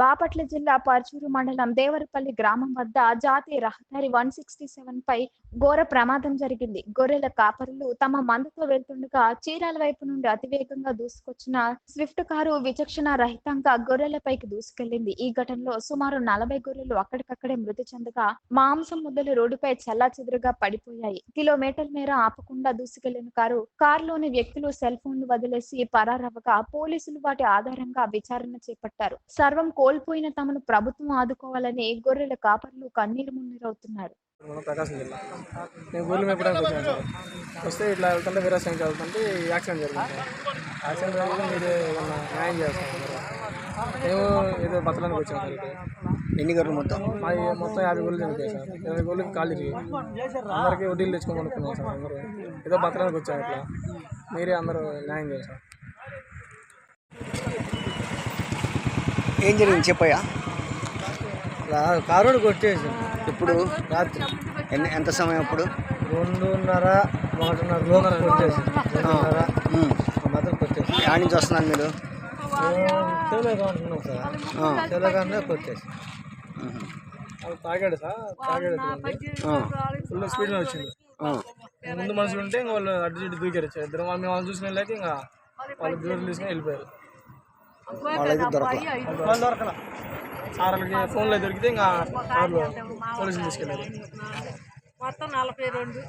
బాపట్ల జిల్లా పర్చూరు మండలం దేవరపల్లి గ్రామం వద్ద జాతీయ రహదారి 167 పై ఘోర ప్రమాదం జరిగింది. గొర్రెల కాపరులు తమ మందతో వెళ్తుండగా చీరాల వైపు నుండి అతివేగంగా దూసుకొచ్చిన స్విఫ్ట్ కారు విచక్షణ రహితంగా గొర్రెలపైకి దూసుకెళ్లింది. ఈ ఘటనలో సుమారు 40 గొర్రెలు అక్కడికక్కడే మృతి చెందగా మాంసం ముద్దలు రోడ్డుపై చెల్లాచెదురుగా పడిపోయాయి. కిలోమీటర్ల మేర ఆపకుండా దూసుకెళ్లిన కారులోని వ్యక్తులు సెల్ ఫోన్లు వదిలేసి పరారవగా పోలీసులు వాటి ఆధారంగా విచారణ చేపట్టారు. సర్వం కోల్పోయిన తమను ప్రభుత్వం ఆదుకోవాలని గొర్రెల కాపర్లు కన్నీరు మున్నీరవుతున్నారు. ప్రకాశం జిల్లా నేను గొర్రెలు మేపడానికి వచ్చాను సార్. వస్తే ఇట్లా వెళ్తుంటే వేరే సంఖ్య చదువుతుంటే యాక్సిడెంట్ జరిగింది. యాక్సిడెంట్ జరిగితే మీరు ఏమన్నా న్యాయం చేస్తాను. మేము ఏదో బతలానికి వచ్చాము సార్. ఇక్కడ ఎన్ని గొర్రెలు మొత్తం? అది మొత్తం 50 గొర్రెలు చనిపోయాయి సార్. 20 గొర్రెలకి కాళ్ళు తిరిగి అందరికీ వడ్డీలు తెచ్చుకోమనుకున్నాం సార్. అందరూ ఏదో బతలానికి వచ్చాము. ఇట్లా మీరే అందరూ న్యాయం చేస్తారు. ఏం జరిగింది చెప్పయ్యా? కారు కొట్టేసి ఇప్పుడు రాత్రి ఎంత సమయం? అప్పుడు 2:30 1:30 కొట్టేసి 2:30 మాత్రం కొట్టేసి. యాడ్ నుంచి వస్తున్నారు మీరు? తెలుగు అనుకున్నాం సార్. తెలుగు కొట్టేసి అది తాగాడు సార్. తాగాడు ఫుల్ స్పీడ్లో వచ్చింది. ముందు మనుషులు ఉంటే ఇంకా వాళ్ళు అడ్డు చుట్టూ దూకారు. ఇద్దరు మేము వాళ్ళు చూసిన వెళ్ళాక ఇంకా వాళ్ళు దూరం తీసుకుని వెళ్ళిపోయారు. వాళ్ళైతే దొరకల. సార్ వాళ్ళకి ఫోన్లో దొరికితే ఇంకా కార్లో పోలీసులు తీసుకెళ్ళారు. మొత్తం 42